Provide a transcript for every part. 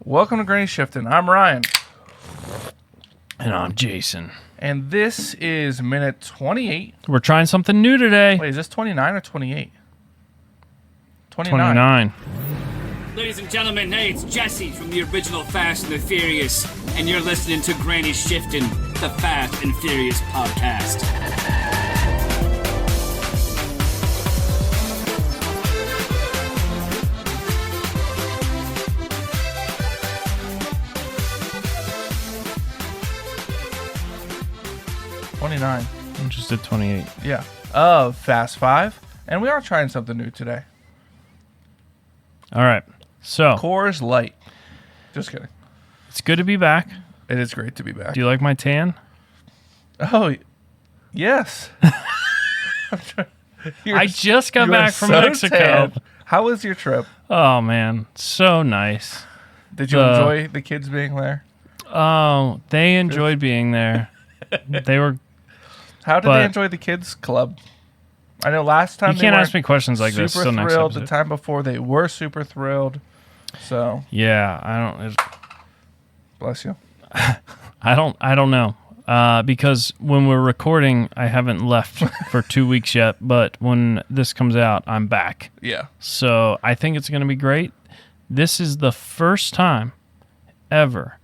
Welcome to Granny Shifting. I'm Ryan. And I'm Jason. And this is minute 28. We're trying something new today. Wait, is this 29 or 28? 29. 29. Ladies and gentlemen, hey, it's Jesse from the original Fast and the Furious, and you're listening to Granny Shifting, the Fast and Furious podcast. $29. I just did 28. Yeah. Of Fast 5. And we are trying something new today. All right. So, Coors Light. Just kidding. it's good to be back. It is great to be back. Do you like my tan? Oh, yes. I just got you are back from so Mexico. tan. How was your trip? Oh, man. So nice. Did you enjoy the kids being there? Oh, they enjoyed being there. They were... How did they enjoy the kids club? I know last time You can't ask me questions like this. Super So next thrilled. episode. The time before they were super thrilled. So Yeah, I don't... bless you. I don't know. Because when we're recording, I haven't left for 2 weeks yet. But when this comes out, I'm back. Yeah. So I think it's going to be great. This is the first time ever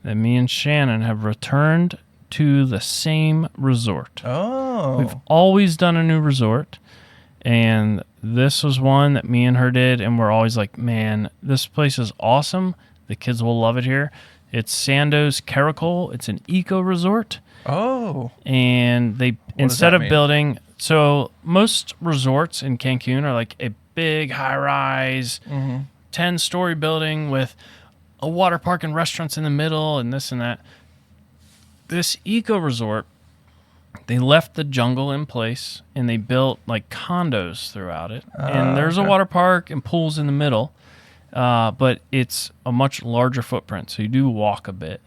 that me and Shannon have returned to the same resort. Oh. We've always done a new resort, and this was one that me and her did, and we're always like, man, this place is awesome. The kids will love it here. It's Sandoz Caracol. It's an eco resort. Oh. And they, instead of building, so most resorts in Cancun are like a big high-rise, 10-story building with a water park and restaurants in the middle and this and that. This eco resort, they left the jungle in place and they built like condos throughout it. And there's a water park and pools in the middle, but it's a much larger footprint. So you do walk a bit.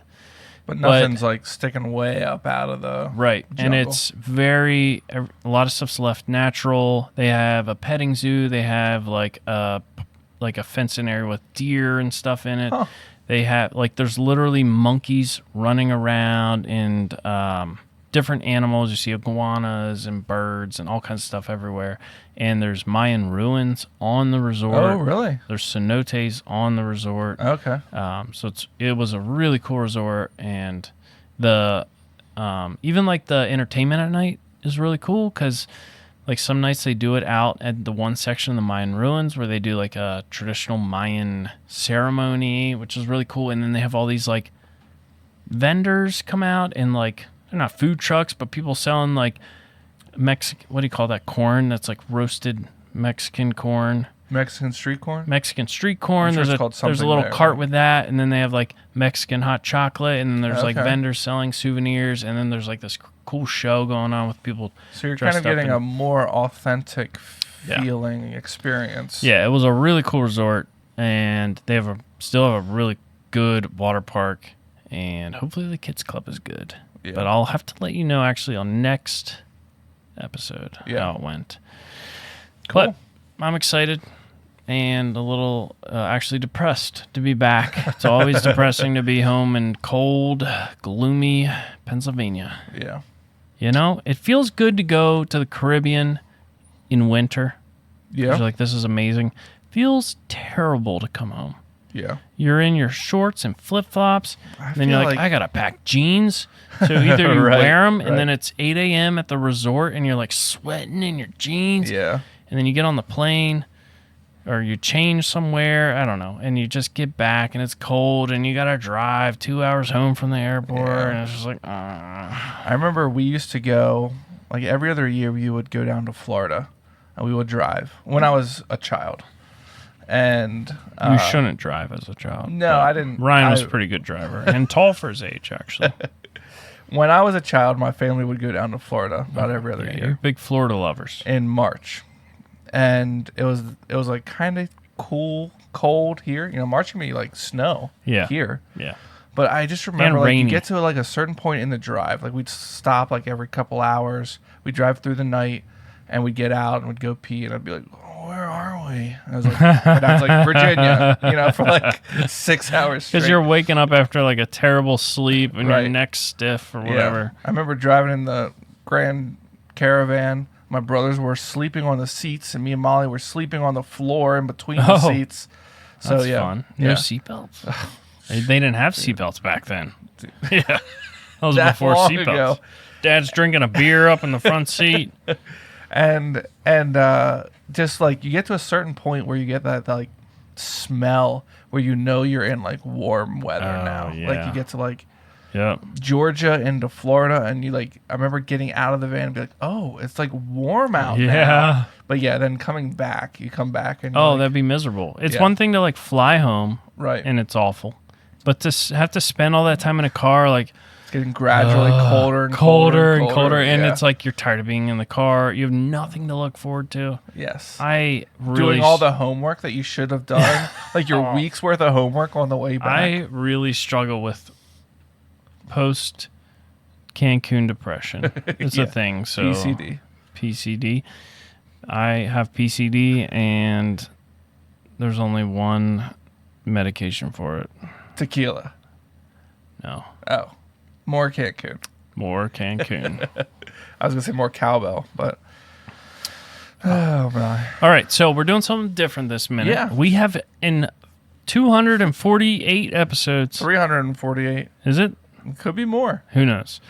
But nothing's like sticking way up out of the right. jungle. And it's a lot of stuff's left natural. They have a petting zoo. They have like a fencing area with deer and stuff in it. Huh. They have there's literally monkeys running around and different animals. You see iguanas and birds and all kinds of stuff everywhere. And there's Mayan ruins on the resort. Oh, really? There's cenotes on the resort. Okay. So it was a really cool resort, and the even like the entertainment at night is really cool because like some nights they do it out at the one section of the Mayan ruins where they do like a traditional Mayan ceremony, which is really cool. And then they have all these like vendors come out and like they're not food trucks, but people selling like what do you call that corn? That's like roasted Mexican corn. Mexican street corn? Mexican street corn. I'm sure There's a little there, cart right? with that, and then they have like Mexican hot chocolate, and then there's like Okay. vendors selling souvenirs, and then there's like this cool show going on with people. So you're kind dressed of up getting in- a more authentic Yeah. feeling experience. Yeah, it was a really cool resort, and they still have a really good water park, and hopefully the kids club is good. Yeah. But I'll have to let you know actually on next episode how it went. Cool. But I'm excited and a little actually depressed to be back. It's always depressing to be home in cold, gloomy Pennsylvania. Yeah. You know, it feels good to go to the Caribbean in winter. Yeah. You're like, this is amazing. Feels terrible to come home. Yeah. You're in your shorts and flip-flops, and then feel you're like, like- I got to pack jeans. So either you Right, wear them, and right. then it's 8 a.m. at the resort, and you're like sweating in your jeans. Yeah. And then you get on the plane, or you change somewhere, I don't know, and you just get back, and it's cold, and you got to drive 2 hours home from the airport, Yeah. and it's just like, I remember we used to go, like every other year, we would go down to Florida and we would drive when I was a child. And you shouldn't drive as a child. no, but I didn't. Ryan was a pretty good driver, and tall for his age, actually. When I was a child, my family would go down to Florida about every other Yeah, year you're big Florida lovers. in March. And it was like kind of cold here. You know, March can be like snow here. Yeah. But I just remember And like you rainy. get to like a certain point in the drive, like we'd stop like every couple hours. We'd drive through the night and we'd get out and we'd go pee and I'd be like, where are Illinois. I was like, my dad's like, Virginia, for like 6 hours straight. Because you're waking up after like a terrible sleep and Right. your neck's stiff or whatever. Yeah. I remember driving in the Grand Caravan. My brothers were sleeping on the seats, and me and Molly were sleeping on the floor in between the seats. So That's yeah, fun. No yeah. seatbelts. They didn't have seatbelts back then. Yeah, that was That before long seatbelts. ago. Dad's drinking a beer up in the front seat. And just like you get to a certain point where you get that like smell where you're in like warm weather now. yeah. Like you get to like Yep. Georgia into Florida, and I remember getting out of the van and be like, oh, it's like warm out Yeah. now. But yeah, then coming back, you come back and Oh, like, that'd be miserable. It's Yeah. one thing to like fly home, right. and it's awful. But to have to spend all that time in a car, like It's getting gradually colder and colder, and yeah. it's like you're tired of being in the car. You have nothing to look forward to. yes. I really Doing all the homework that you should have done, like your week's worth of homework on the way back. I really struggle with post Cancun depression. It's Yeah. a thing. So PCD. I have PCD, and there's only one medication for it. Tequila. No, Oh, more Cancun. more Cancun. I was gonna say more cowbell, but oh my. All right, so we're doing something different this minute. Yeah. We have in 248 episodes. 348. Is it? Could be more. Who knows?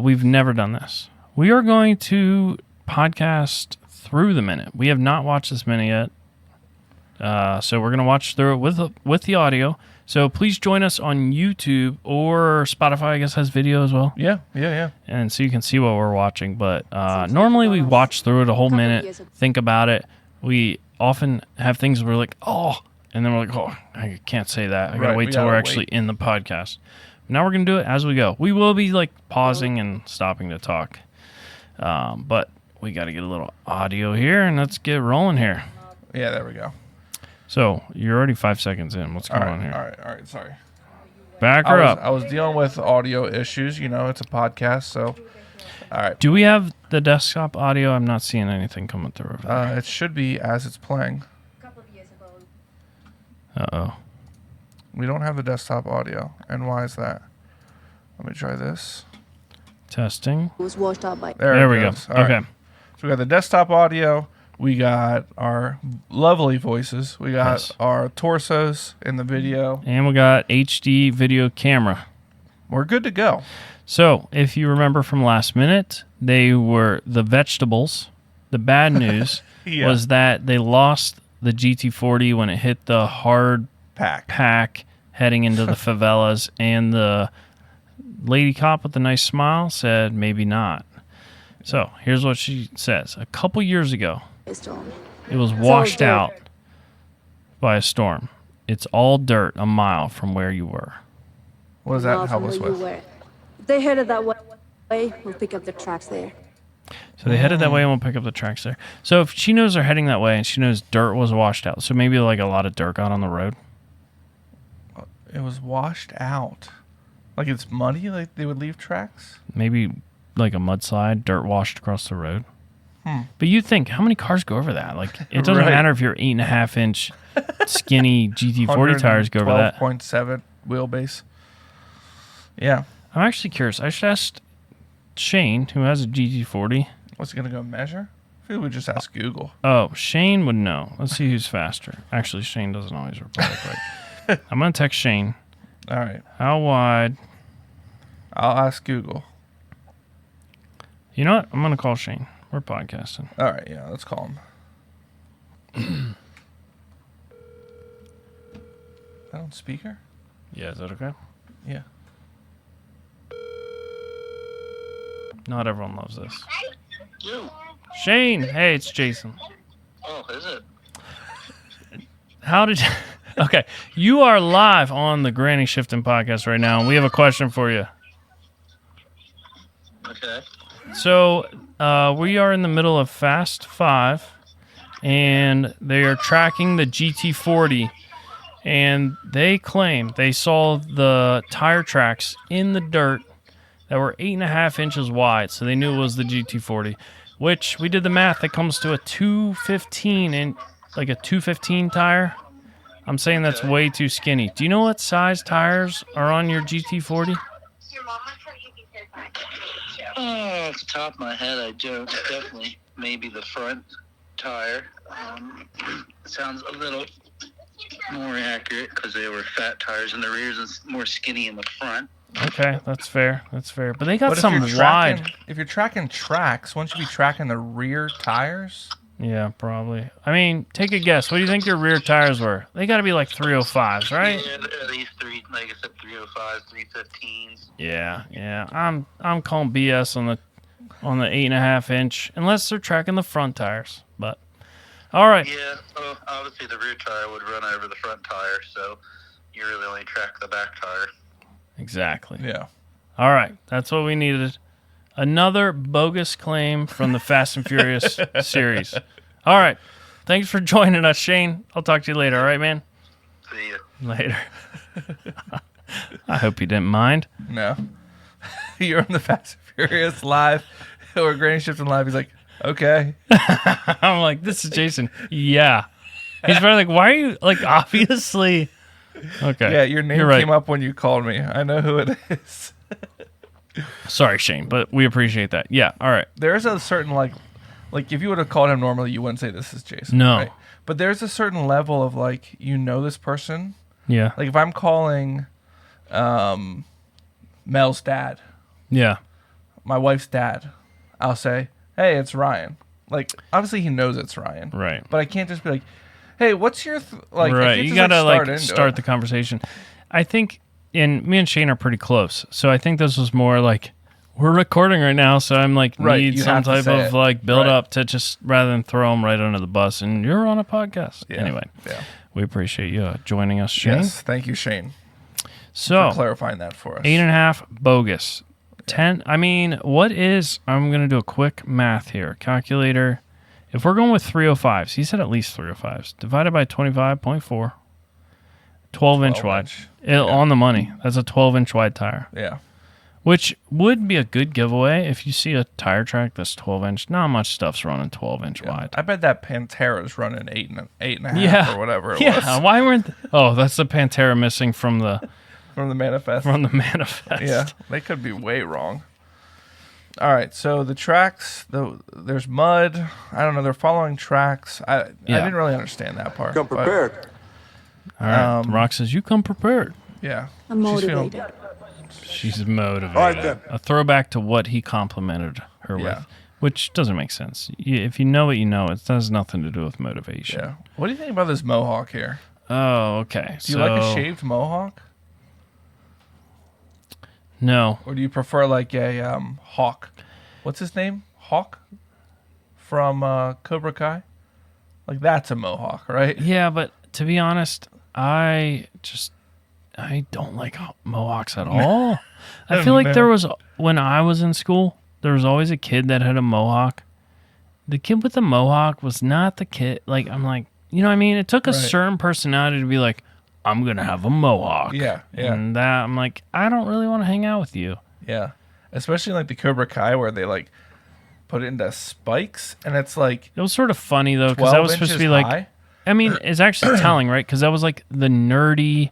We've never done this. We are going to podcast through the minute. We have not watched this minute yet. So we're going to watch through it with the audio. So please join us on YouTube, or Spotify, I guess, has video as well. Yeah. And so you can see what we're watching. But normally we watch through it a whole minute, think about it. We often have things where we're like, oh, and then we're like, oh, I can't say that. I got to Right, wait we till we're gotta actually wait. in the podcast. Now we're going to do it as we go. We will be like pausing and stopping to talk. But we got to get a little audio here, and let's get rolling here. Yeah, there we go. So you're already 5 seconds in. What's going on here? All right. Sorry. Back her up. I was dealing with audio issues. It's a podcast, so all right. Do we have the desktop audio? I'm not seeing anything coming through. It should be as it's playing. Uh-oh. We don't have the desktop audio, and why is that? Let me try this. Testing. was washed out by. There we go. goes. All right. Okay. So we got the desktop audio. We got our lovely voices. We got Yes. our torsos in the video. And we got HD video camera. We're good to go. So, if you remember from last minute, they were the vegetables. The bad news Yeah. was that they lost the GT40 when it hit the hard pack heading into the favelas, and the lady cop with the nice smile said maybe not. So, here's what she says. A couple years ago, Storm. it was washed dirt. out by a storm. It's all dirt a mile from where you were. What does that help us with? If they headed that way, we'll pick up the tracks there. So they headed that way, and we'll pick up the tracks there. So if she knows they're heading that way, and she knows dirt was washed out, so maybe like a lot of dirt got on the road. It was washed out. Like it's muddy? Like they would leave tracks? Maybe like a mudslide, dirt washed across the road. But you think, how many cars go over that? Like, it doesn't Right. matter if your 8.5 inch skinny GT40 tires go over that. 12.7 wheelbase. Yeah. I'm actually curious. I should ask Shane, who has a GT40. What's he going to go measure? I feel we just ask Google. Oh, Shane would know. Let's see who's faster. Actually, Shane doesn't always reply quick. I'm going to text Shane. All right. How wide? I'll ask Google. You know what? I'm going to call Shane. We're podcasting. All right. Yeah, let's call him. That on speaker? Yeah, is that okay? Yeah. Not everyone loves this. You. Shane, hey, it's Jason. Oh, is it? How did you... Okay, you are live on the Granny Shifting podcast right now, and we have a question for you. Okay. So, we are in the middle of Fast 5, and they are tracking the GT40, and they claim they saw the tire tracks in the dirt that were 8.5 inches wide, so they knew it was the GT40, which we did the math, that comes to a 215 like a 215 tire. I'm saying that's Okay. way too skinny. Do you know what size tires are on your GT40? Oh, off the top of my head, I don't. Definitely, maybe the front tire. Sounds a little more accurate because they were fat tires in the rears and more skinny in the front. Okay, that's fair. That's fair. But they got But some wide. if you're tracking tracks, wouldn't you be tracking the rear tires? Yeah, probably. I mean, take a guess. What do you think your rear tires were? They got to be like 305s, right? Yeah, at least three, like I said, 305s, 315s. Yeah. I'm calling BS on the 8.5 inch, unless they're tracking the front tires. But all right. Yeah, so obviously the rear tire would run over the front tire, so you really only track the back tire. Exactly. Yeah. All right, that's what we needed. Another bogus claim from the Fast and Furious series. All right. Thanks for joining us, Shane. I'll talk to you later. All right, man? See ya. Later. I hope you didn't mind. No. You're on the Fast and Furious live or Granny Shifting live. He's like, okay. I'm like, this is Jason. Yeah. He's probably like, why are you, like, obviously. Okay. Yeah, your name You're right. came up when you called me. I know who it is. Sorry, Shane, but we appreciate that. Yeah. All right. There's a certain like if you would have called him normally, you wouldn't say this is Jason. No. Right? But there's a certain level of like, you know, this person. Yeah. Like if I'm calling Mel's dad, Yeah. my wife's dad, I'll say, hey, it's Ryan. Like, obviously he knows it's Ryan. Right. But I can't just be like, hey, what's your I right. can't You just, got to start the conversation. I think me and Shane are pretty close. So I think this was more like, we're recording right now. So I'm like, Right, need you some have to type say of it. like build Right. up to just rather than throw them right under the bus. And you're on a podcast. Yeah. Anyway, Yeah. we appreciate you joining us, Shane. Yes. Thank you, Shane, So for clarifying that for us. 8.5 bogus. 10. I mean, what is? I'm gonna do a quick math here. Calculator. If we're going with 305s, he said at least 305s. Divided by 25.4. 12-inch 12 wide. inch. On the money. That's a 12-inch wide tire. Yeah. Which would be a good giveaway if you see a tire track that's 12-inch. Not much stuff's running 12-inch wide. I bet that Pantera's running eight and a half Yeah. or whatever it Yeah. was Why weren't? Oh, that's the Pantera missing from the from the manifest. manifest. Yeah, they could be way wrong. All right, so the tracks, there's mud. I don't know. They're following tracks. I didn't really understand that part. Come but, prepared. All right. Rock says you come prepared. yeah, I'm She's feeling- motivated. She's motivated. All right, then. A throwback to what he complimented her Yeah. with, which doesn't make sense. If you know what you know, it has nothing to do with motivation. yeah. What do you think about this mohawk here? Oh, okay. Do you like a shaved mohawk, No. or do you prefer like a hawk? What's his name? Hawk from Cobra Kai. Like that's a mohawk, right? Yeah, but to be honest, I don't like mohawks at all. I feel like there was, when I was in school, there was always a kid that had a mohawk. The kid with the mohawk was not the kid. Like, I'm like, you know what I mean? It took a Right. certain personality to be like, I'm going to have a mohawk. Yeah, yeah. And that, I'm like, I don't really want to hang out with you. Yeah, especially like the Cobra Kai where they like put it into spikes, and it's like It was sort of funny, though, because 12 that was supposed to be like, high. I mean, it's actually telling, right? Because that was like the nerdy,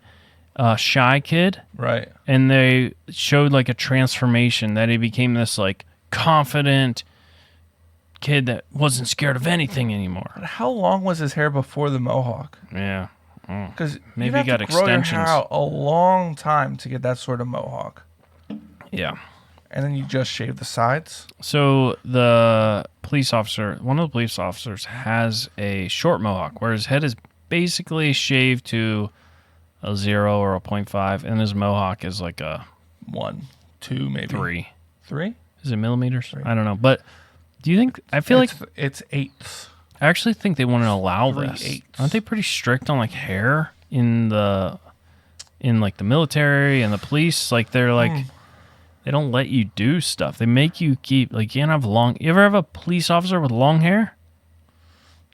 shy kid. Right. And they showed like a transformation that he became this like confident kid that wasn't scared of anything anymore. But how long was his hair before the mohawk? Yeah. Because Maybe he got to grow your extensions. hair out a long time to get that sort of mohawk, Yeah. and then you just shave the sides. So the police officer, one of the police officers, has a short mohawk where his head is basically shaved to a 0 or a 0.5, and his mohawk is like a 1, 2, maybe 3. 3. Is it millimeters? I don't know. But do you think, I feel like, It's eighths. I actually think they want to allow 3/8. this. Aren't they pretty strict on like hair in like the military and the police? Like they're like they don't let you do stuff. They make you keep like you can't have long. You ever have a police officer with long hair?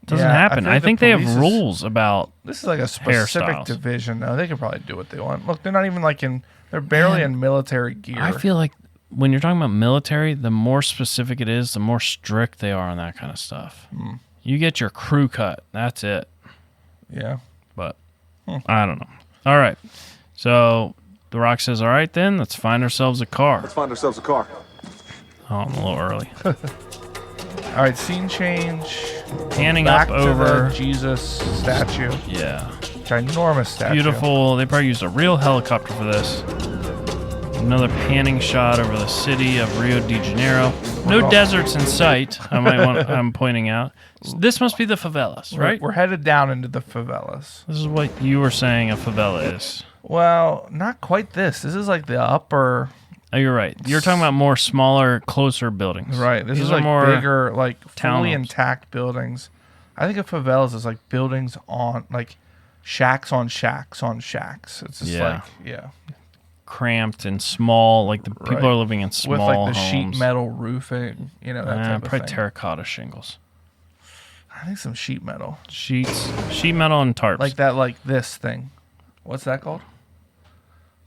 Doesn't Yeah, I happen. feel I like the think they have police is- rules about. This is like a specific Hairstyles. division. No, they could probably do what they want. Look, they're not even like in. They're barely in military gear. I feel like when you're talking about military, the more specific it is, the more strict they are on that kind of stuff. You get your crew cut. That's it. Yeah. But I don't know. All right. So The Rock says, all right, then, let's find ourselves a car. Let's find ourselves a car. Oh, I'm a little early. All right, scene change. Panning Back up to over. the Jesus statue. Yeah. Ginormous statue. Beautiful. They probably used a real helicopter for this. Another panning shot over the city of Rio de Janeiro. No deserts in sight, I'm pointing out. This must be the favelas, right? We're headed down into the favelas. This is what you were saying a favela is. Well, not quite this. This is like the upper... Oh, you're right. You're talking about more smaller, closer buildings. Right. This These is are like more bigger, like fully townhomes. intact buildings. I think of favelas as like buildings on, like shacks on shacks on shacks. It's just Yeah. like, cramped and small. Like the people Right. are living in small with like the homes. sheet metal roofing, that type of probably thing. terracotta shingles. I think some sheet metal. Sheet metal and tarps. Like that, like this thing. What's that called?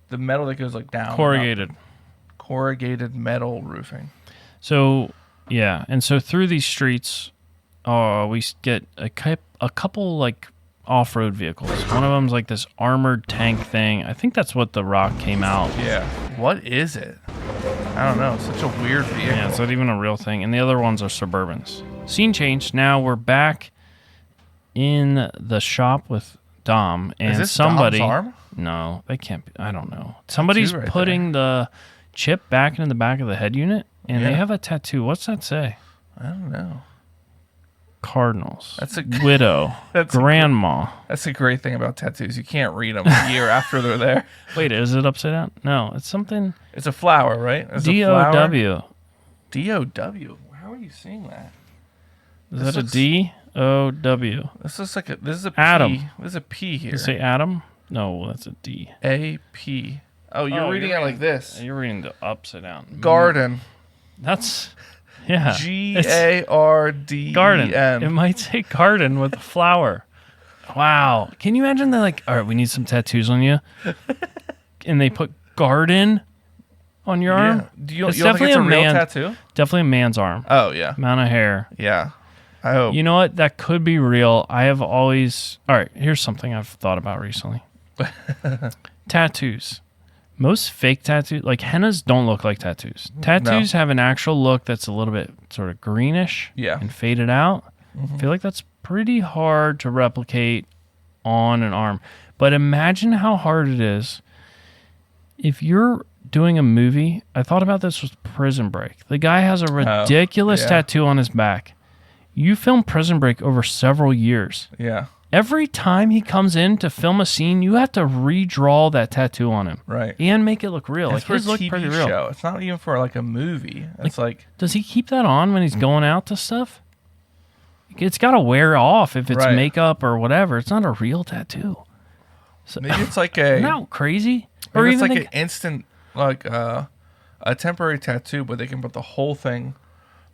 The metal that goes like down. corrugated. Corrugated metal roofing. So, yeah. And so through these streets, we get a couple like off-road vehicles. One of them's like this armored tank thing. I think that's what The Rock came out. Yeah. What is it? I don't know. Such a weird vehicle. Yeah, it's not even a real thing. And the other ones are Suburbans. Scene change. Now we're back in the shop with Dom and Is this somebody. Dom's arm? No, they can't be. I don't know. Somebody's right putting the chip back into the back of the head unit, and they Yeah. have a tattoo. What's that say? I don't know. Cardinals. That's a widow. That's a- grandma. That's the great thing about tattoos. You can't read them a year after they're there. Wait, is it upside down? No, it's something. It's a flower, right? It's a DOW. flower. DOW. How are you seeing that? Is This that a looks- DOW? This looks like this is a Atom. P. This is a P here. Does it say Adam? No, that's a D. AP. Oh, you're reading it like this. You're reading the upside down. Garden. That's, yeah. G-A-R-D-E-N. Garden. It might say garden with a flower. Wow. Can you imagine they're like, all right, we need some tattoos on you. And they put garden on your arm? Yeah. Do you, It's you don't think definitely it's a a real man- tattoo? Definitely a man's arm. Oh, yeah. Amount of hair. Yeah. I hope. You know what? That could be real. I have always. All right, here's something I've thought about recently. Tattoos. Most fake tattoos, like hennas, don't look like tattoos. Tattoos have an actual look that's a little bit sort of greenish and faded out. I feel like that's pretty hard to replicate on an arm. But imagine how hard it is if you're doing a movie. I thought about this with Prison Break. The guy has a ridiculous tattoo on his back. You film Prison Break over several years. Yeah. Every time he comes in to film a scene, you have to redraw that tattoo on him. Right. And make it look real. It's Like for a his look TV pretty real. show. It's not even for like a movie. It's like Does he keep that on when he's going out to stuff? It's got to wear off if it's Right. makeup or whatever. It's not a real tattoo. So, maybe it's like a isn't that crazy? maybe Or it's even like think, an instant like a temporary tattoo, but they can put the whole thing.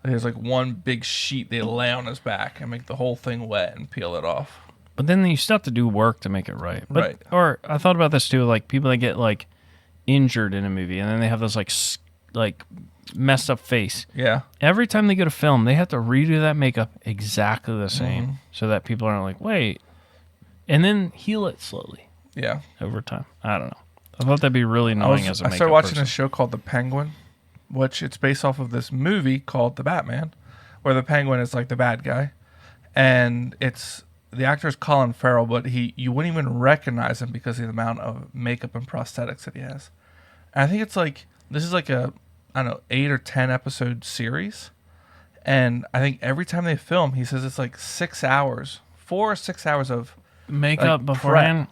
There's like one big sheet they lay on his back and make the whole thing wet and peel it off. but then you still have to do work to make it right. But, Right. Or I thought about this too, like people that get like injured in a movie and then they have this like messed up face. Yeah. Every time they go to film, they have to redo that makeup exactly the same so that people aren't like, wait, and then heal it slowly Yeah. over time. I don't know. I thought that'd be really annoying as a I makeup started watching person. a show called The Penguin, which it's based off of this movie called The Batman, where the Penguin is like the bad guy, and it's the actor is Colin Farrell, but you wouldn't even recognize him because of the amount of makeup and prosthetics that he has. And I think it's like this is like a 8 or 10 episode series, and I think every time they film, he says it's like 6 hours, 4 or 6 hours of Makeup like, beforehand,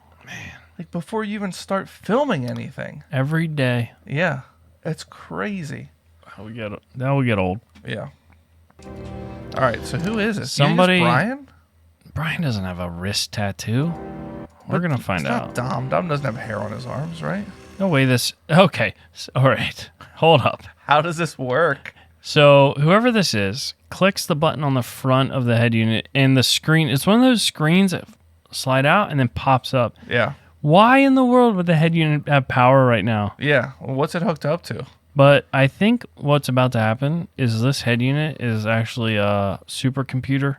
like before you even start filming anything. every day. Yeah, it's crazy. That will get old. Yeah. All right. So who is this? Somebody- Brian? Brian doesn't have a wrist tattoo. We're gonna find It's out. not Dom. Dom doesn't have hair on his arms, right? No way. Okay. All right. Hold up. How does this work? So whoever this is clicks the button on the front of the head unit, and the screen. It's one of those screens that slide out and then pops up. Yeah. Why in the world would the head unit have power right now? Yeah. Well, what's it hooked up to? But I think what's about to happen is this head unit is actually a supercomputer,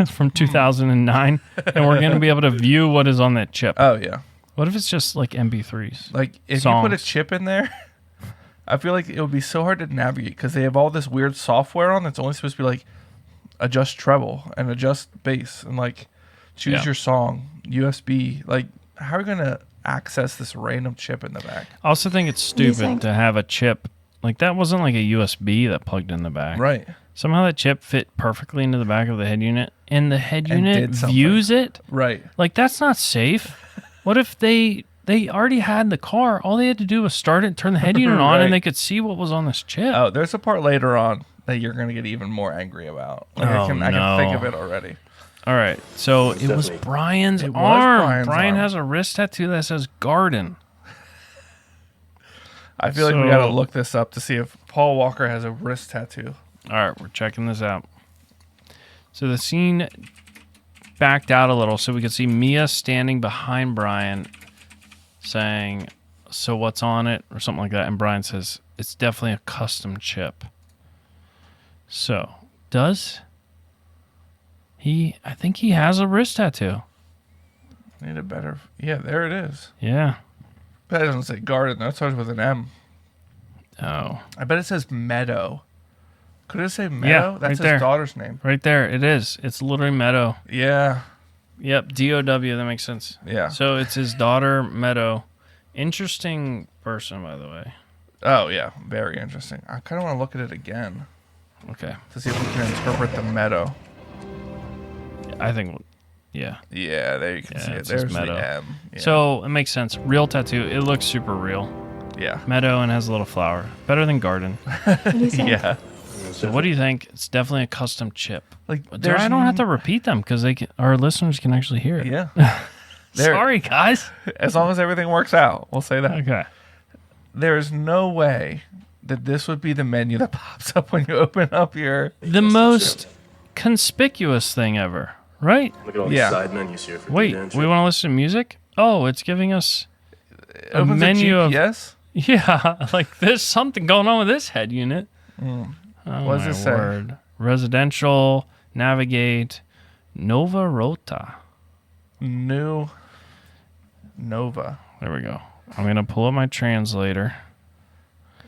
from 2009, and we're going to be able to view what is on that chip. Oh, yeah. What if it's just like MP3s? Like, if you put a chip in there, I feel like it would be so hard to navigate because they have all this weird software on that's only supposed to be like adjust treble and adjust bass and like choose your song, USB. Like, how are you going to access this random chip in the back? I also think it's stupid to have a chip. Like, that wasn't like a USB that plugged in the back. Right. Somehow that chip fit perfectly into the back of the head unit, and the head unit views it. Right. Like, that's not safe. What if they already had the car? All they had to do was start it, turn the head unit on, and they could see what was on this chip. Oh, there's a part later on that you're going to get even more angry about. Like, I can think of it already. All right. So it was Brian's arm. Brian has a wrist tattoo that says Garden. I feel like we got to look this up to see if Paul Walker has a wrist tattoo. All right, we're checking this out. So the scene backed out a little so we could see Mia standing behind Brian saying, "So what's on it?" or something like that. And Brian says, "It's definitely a custom chip." So, does he? I think he has a wrist tattoo. Need a better... Yeah, there it is. Yeah. But it doesn't say garden. That starts with an M. Oh. I bet it says Meadow. Could it say Meadow? Yeah, That's right his daughter's name. Right there. It is. It's literally Meadow. Yeah. Yep. D-O-W. That makes sense. Yeah. So it's his daughter, Meadow. Interesting person, by the way. Oh, yeah. Very interesting. I kind of want to look at it again. Okay. To see if we can interpret the Meadow. I think... Yeah. Yeah, there you can see it. There's the M. Yeah. So it makes sense. Real tattoo. It looks super real. Yeah. Meadow and has a little flower. Better than garden. Yeah. So what do you think? It's definitely a custom chip. Like, I don't have to repeat them because our listeners can actually hear it. Yeah. Sorry, guys. As long as everything works out, we'll say that. Okay. There's no way that this would be the menu that pops up when you open up your... The most conspicuous thing ever, right? Look at all the side menus here. For Wait, we want to listen to music? Oh, it's giving us a menu of... Yes? Yeah, like there's something going on with this head unit. Mm. Oh, what does it say? Word. Residential, navigate, Nova Rota. New Nova. There we go. I'm going to pull up my translator.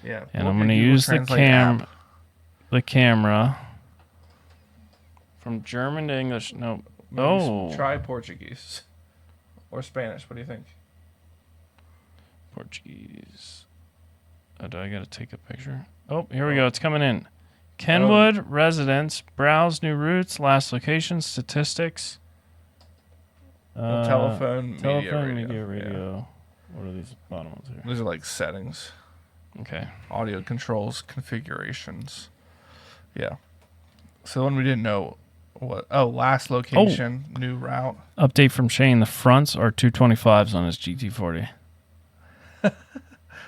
Yeah. And I'm going to use the camera from German to English. No. Maybe try Portuguese or Spanish. What do you think? Portuguese. Oh, do I got to take a picture? Oh, here we go. It's coming in. Kenwood, residence, browse new routes, last location, statistics. Telephone, media, radio. Yeah. What are these bottom ones here? These are like settings. Okay. Audio controls, configurations. Yeah. So the one we didn't know what? Oh, last location, new route. Update from Shane. The fronts are 225s on his GT40.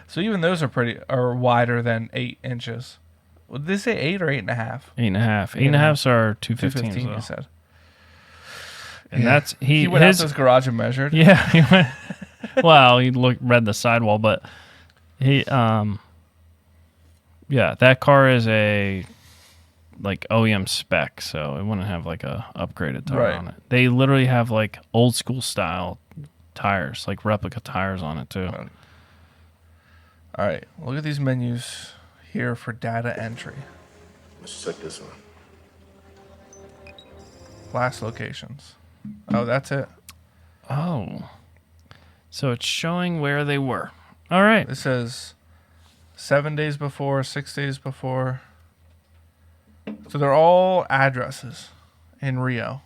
So even those are wider than 8 inches. Did they say 8 or 8.5? 8.5. 8.5s are 215s. You said. And that's he went out to his garage and measured. Yeah, he went. Well, he read the sidewall, but he yeah, that car is a like OEM spec, so it wouldn't have like a upgraded tire on it. They literally have like old school style tires, like replica tires on it too. All right, look at these menus here for data entry. Let's check this one. Last locations. Oh, that's it. Oh. So it's showing where they were. All right. This says 7 days before, 6 days before. So they're all addresses in Rio.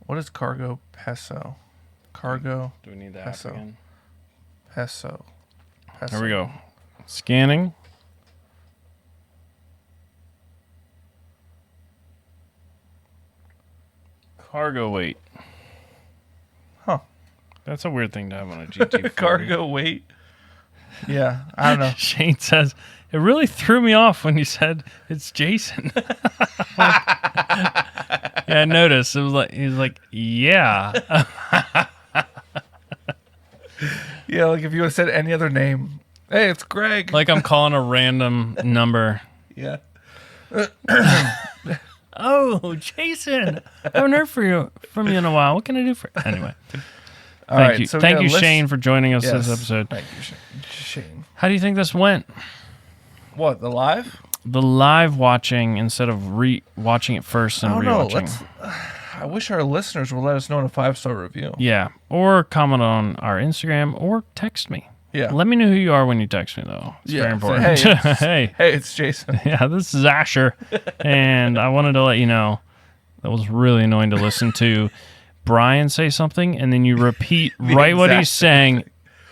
What is Cargo Peso? Cargo. Do we need that Peso. again? Peso. Here we go. Scanning. Cargo weight. Huh. That's a weird thing to have on a GT40. Cargo weight. Yeah, I don't know. Shane says, it really threw me off when you said it's Jason. Yeah, I noticed. It was like, he was like, yeah. Yeah, like if you would have said any other name. Hey, it's Greg. Like I'm calling a random number. Yeah. Oh, Jason. I haven't heard from you in a while. What can I do for you? Anyway. Thank you. So Thank you, Shane, for joining us this episode. Thank you, Shane. How do you think this went? What, the live? The live watching instead of watching it first and rewatching. I wish our listeners would let us know in a 5-star review. Yeah. Or comment on our Instagram or text me. Yeah. Let me know who you are when you text me, though. It's very important. Hey, it's Jason. Yeah, this is Asher. And I wanted to let you know that was really annoying to listen to Brian say something and then you repeat right what he's saying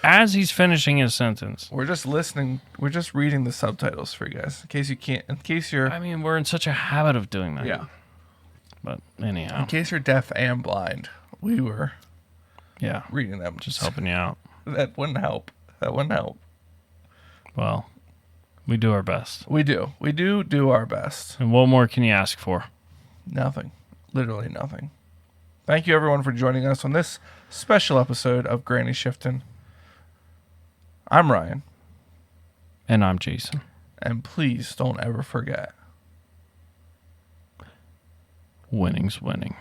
as he's finishing his sentence. We're just listening. We're just reading the subtitles for you guys. In case you're... I mean, we're in such a habit of doing that. Yeah. But anyhow. In case you're deaf and blind, we were reading them. Just helping you out. That wouldn't help. Well, we do our best. We do. We do our best. And what more can you ask for? Nothing. Literally nothing. Thank you, everyone, for joining us on this special episode of Granny Shifting. I'm Ryan. And I'm Jason. And please don't ever forget. Winning's winning.